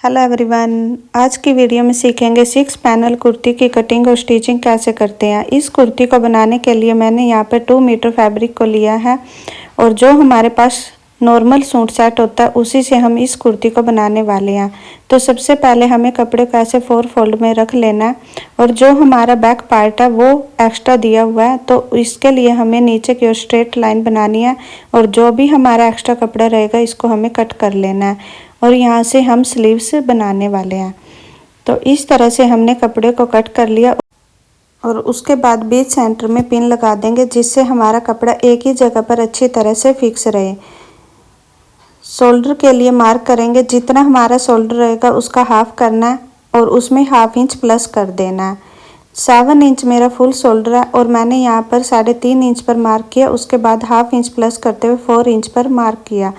Hello everyone, आज की video में सीखेंगे 6 पैनल कुर्ती की कटिंग और स्टिचिंग कैसे करते हैं। इस कुर्ती को बनाने के लिए मैंने यहाँ पर 2 मीटर फैब्रिक को लिया है और जो हमारे पास नॉर्मल सूट सेट होता है उसी से हम इस कुर्ती को बनाने वाले हैं। तो सबसे पहले हमें कपड़े को ऐसे 4 फोल्ड में रख लेना है और जो हमारा बैक पार्ट है वो एक्स्ट्रा दिया हुआ है, तो इसके लिए हमें नीचे की ओर स्ट्रेट लाइन बनानी है और जो भी हमारा एक्स्ट्रा कपड़ा रहेगा इसको हमें कट कर लेना है और यहाँ से हम स्लीव्स बनाने वाले हैं। तो इस तरह से हमने कपड़े को कट कर लिया और उसके बाद बीच सेंटर में पिन लगा देंगे जिससे हमारा कपड़ा एक ही जगह पर अच्छी तरह से फिक्स रहे। शोल्डर के लिए मार्क करेंगे, जितना हमारा शोल्डर रहेगा उसका हाफ करना है और उसमें ½ इंच प्लस कर देना है। 7 इंच मेरा फुल शोल्डर है और मैंने यहाँ पर 3.5 इंच पर मार्क किया, उसके बाद ½ इंच प्लस करते हुए 4 इंच पर मार्क किया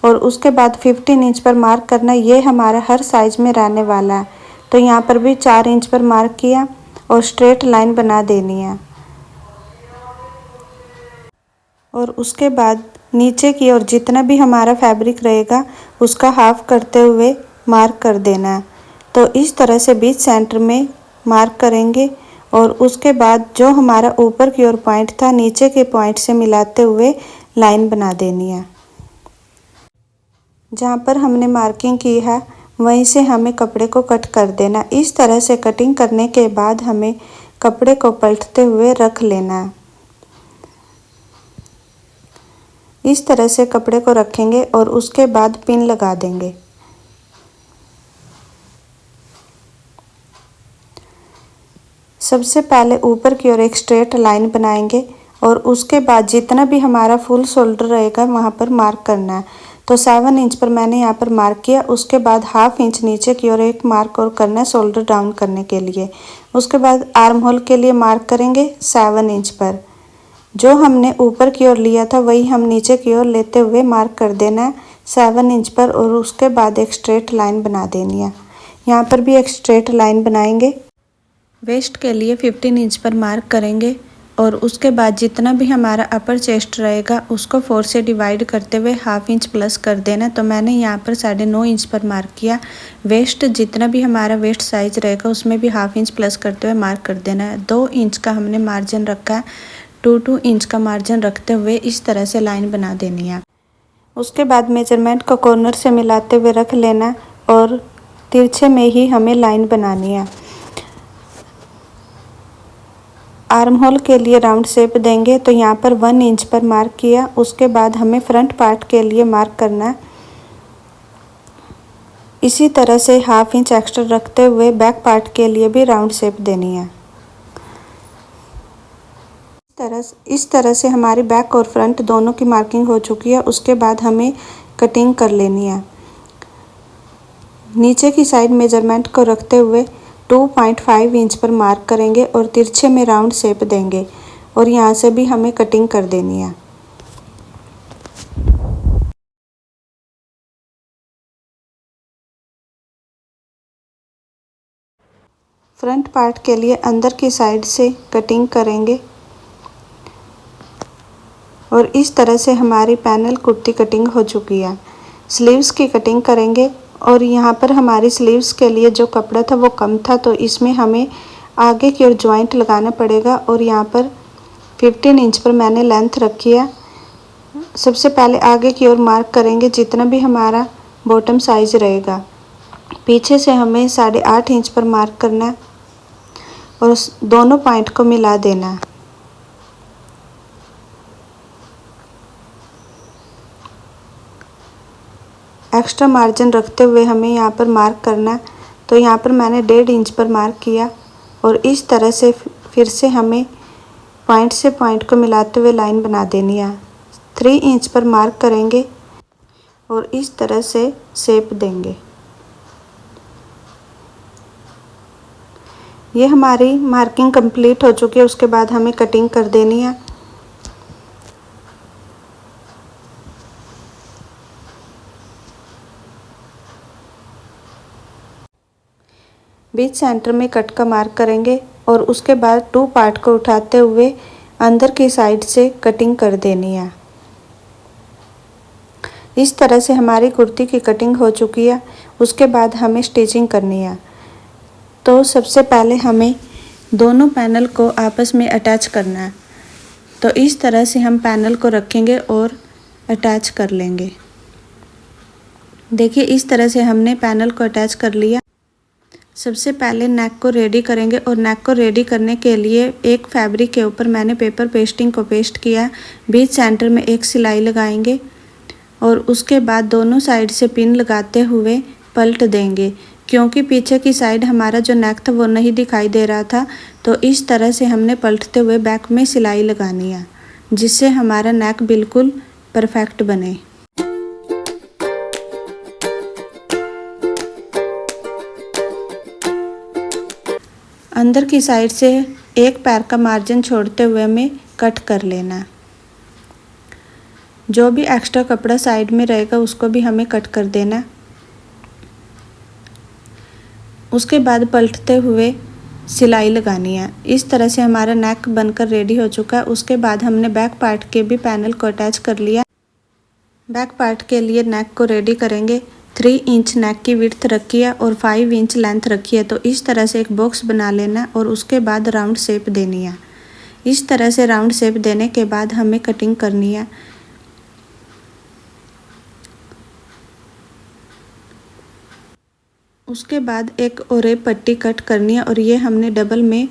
और उसके बाद 15 इंच पर मार्क करना। ये हमारा हर साइज में रहने वाला है, तो यहाँ पर भी 4 इंच पर मार्क किया और स्ट्रेट लाइन बना देनी है और उसके बाद नीचे की ओर जितना भी हमारा फैब्रिक रहेगा उसका हाफ करते हुए मार्क कर देना है। तो इस तरह से बीच सेंटर में मार्क करेंगे और उसके बाद जो हमारा ऊपर की ओर पॉइंट था नीचे के पॉइंट से मिलाते हुए लाइन बना देनी है। जहाँ पर हमने मार्किंग की है वहीं से हमें कपड़े को कट कर देना। इस तरह से कटिंग करने के बाद हमें कपड़े को पलटते हुए रख लेना है। इस तरह से कपड़े को रखेंगे और उसके बाद पिन लगा देंगे। सबसे पहले ऊपर की ओर एक स्ट्रेट लाइन बनाएंगे और उसके बाद जितना भी हमारा फुल शोल्डर रहेगा वहाँ पर मार्क करना है। तो 7 इंच पर मैंने यहाँ पर मार्क किया, उसके बाद ½ इंच नीचे की ओर एक मार्क और करना है शोल्डर डाउन करने के लिए। उसके बाद आर्म होल के लिए मार्क करेंगे 7 इंच पर। जो हमने ऊपर की ओर लिया था वही हम नीचे की ओर लेते हुए मार्क कर देना है 7 इंच पर और उसके बाद एक स्ट्रेट लाइन बना देनी है। यहाँ पर भी एक स्ट्रेट लाइन बनाएंगे। वेस्ट के लिए 15 इंच पर मार्क करेंगे और उसके बाद जितना भी हमारा अपर चेस्ट रहेगा उसको 4 से डिवाइड करते हुए ½ इंच प्लस कर देना। तो मैंने यहाँ पर 9.5 इंच पर मार्क किया। वेस्ट जितना भी हमारा वेस्ट साइज रहेगा उसमें भी ½ इंच प्लस करते हुए मार्क कर देना है। 2 इंच का हमने मार्जिन रखा है, 2 इंच का मार्जिन रखते हुए इस तरह से लाइन बना देनी है। उसके बाद मेजरमेंट को कॉर्नर से मिलाते हुए रख लेना और तिरछे में ही हमें लाइन बनानी है। आर्म होल के लिए राउंड शेप देंगे, तो यहाँ पर 1 इंच पर मार्क किया। उसके बाद हमें फ्रंट पार्ट के लिए मार्क करना है। इसी तरह से ½ इंच एक्स्ट्रा रखते हुए बैक पार्ट के लिए भी राउंड शेप देनी है। इस तरह से हमारी बैक और फ्रंट दोनों की मार्किंग हो चुकी है। उसके बाद हमें कटिंग कर लेनी है। नीचे की साइड मेजरमेंट को रखते हुए 2.5 इंच पर मार्क करेंगे और तिरछे में राउंड शेप देंगे और यहाँ से भी हमें कटिंग कर देनी है। फ्रंट पार्ट के लिए अंदर की साइड से कटिंग करेंगे और इस तरह से हमारी पैनल कुर्ती कटिंग हो चुकी है। स्लीव्स की कटिंग करेंगे और यहाँ पर हमारी स्लीव्स के लिए जो कपड़ा था वो कम था, तो इसमें हमें आगे की ओर जॉइंट लगाना पड़ेगा और यहाँ पर 15 इंच पर मैंने लेंथ रखी है। सबसे पहले आगे की ओर मार्क करेंगे जितना भी हमारा बॉटम साइज रहेगा। पीछे से हमें 8.5 इंच पर मार्क करना है और दोनों पॉइंट को मिला देना है। एक्स्ट्रा मार्जिन रखते हुए हमें यहाँ पर मार्क करना है। तो यहाँ पर मैंने 1.5 इंच पर मार्क किया और इस तरह से फिर से हमें पॉइंट से पॉइंट को मिलाते हुए लाइन बना देनी है। 3 इंच पर मार्क करेंगे और इस तरह से शेप देंगे। ये हमारी मार्किंग कंप्लीट हो चुकी है। उसके बाद हमें कटिंग कर देनी है। बीच सेंटर में कट का मार्क करेंगे और उसके बाद 2 पार्ट को उठाते हुए अंदर की साइड से कटिंग कर देनी है। इस तरह से हमारी कुर्ती की कटिंग हो चुकी है। उसके बाद हमें स्टिचिंग करनी है। तो सबसे पहले हमें दोनों पैनल को आपस में अटैच करना है। तो इस तरह से हम पैनल को रखेंगे और अटैच कर लेंगे। देखिए इस तरह से हमने पैनल को अटैच कर लिया। सबसे पहले नेक को रेडी करेंगे और नेक को रेडी करने के लिए एक फैब्रिक के ऊपर मैंने पेपर पेस्टिंग को पेस्ट किया। बीच सेंटर में एक सिलाई लगाएंगे और उसके बाद दोनों साइड से पिन लगाते हुए पलट देंगे, क्योंकि पीछे की साइड हमारा जो नेक था वो नहीं दिखाई दे रहा था। तो इस तरह से हमने पलटते हुए बैक में सिलाई लगानी है, जिससे हमारा नेक बिल्कुल परफेक्ट बने। अंदर की साइड से एक पैर का मार्जिन छोड़ते हुए हमें कट कर लेना। जो भी एक्स्ट्रा कपड़ा साइड में रहेगा उसको भी हमें कट कर देना। उसके बाद पलटते हुए सिलाई लगानी है। इस तरह से हमारा नेक बनकर रेडी हो चुका है। उसके बाद हमने बैक पार्ट के भी पैनल को अटैच कर लिया। बैक पार्ट के लिए नेक को रेडी करेंगे। 3 इंच नेक की विड्थ रखी है और 5 इंच लेंथ रखी है। तो इस तरह से एक बॉक्स बना लेना और उसके बाद राउंड शेप देनी है। इस तरह से राउंड शेप देने के बाद हमें कटिंग करनी है। उसके बाद एक ओरेप पट्टी कट करनी है और ये हमने डबल में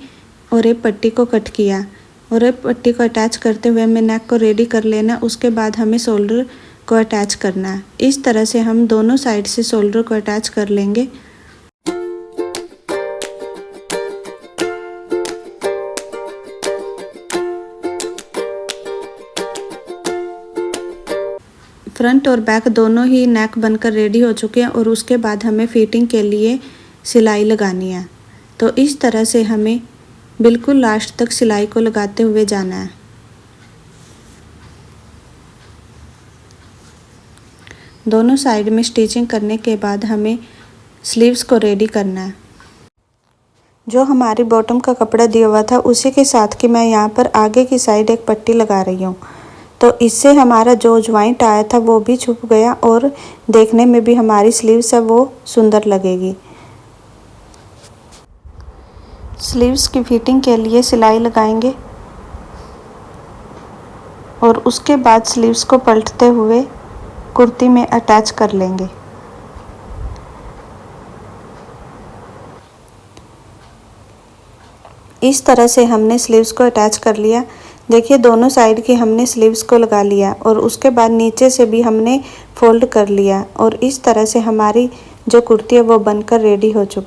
ओरेप पट्टी को कट किया। ओरेप पट्टी को अटैच करते हुए हमें नेक को रेडी कर लेना। उसके बाद हमें शोल्डर को अटैच करना है। इस तरह से हम दोनों साइड से शोल्डर को अटैच कर लेंगे। फ्रंट और बैक दोनों ही नेक बनकर रेडी हो चुके हैं और उसके बाद हमें फिटिंग के लिए सिलाई लगानी है। तो इस तरह से हमें बिल्कुल लास्ट तक सिलाई को लगाते हुए जाना है। दोनों साइड में स्टिचिंग करने के बाद हमें स्लीव्स को रेडी करना है। जो हमारी बॉटम का कपड़ा दिया हुआ था उसी के साथ कि मैं यहाँ पर आगे की साइड एक पट्टी लगा रही हूँ। तो इससे हमारा जो ज्वाइंट आया था वो भी छुप गया और देखने में भी हमारी स्लीव्स है वो सुंदर लगेगी। स्लीव्स की फिटिंग के लिए सिलाई लगाएंगे और उसके बाद स्लीव्स को पलटते हुए कुर्ती में अटैच कर लेंगे। इस तरह से हमने स्लीव्स को अटैच कर लिया। देखिए दोनों साइड की हमने स्लीव्स को लगा लिया और उसके बाद नीचे से भी हमने फोल्ड कर लिया और इस तरह से हमारी जो कुर्ती है वो बनकर रेडी हो चुकी।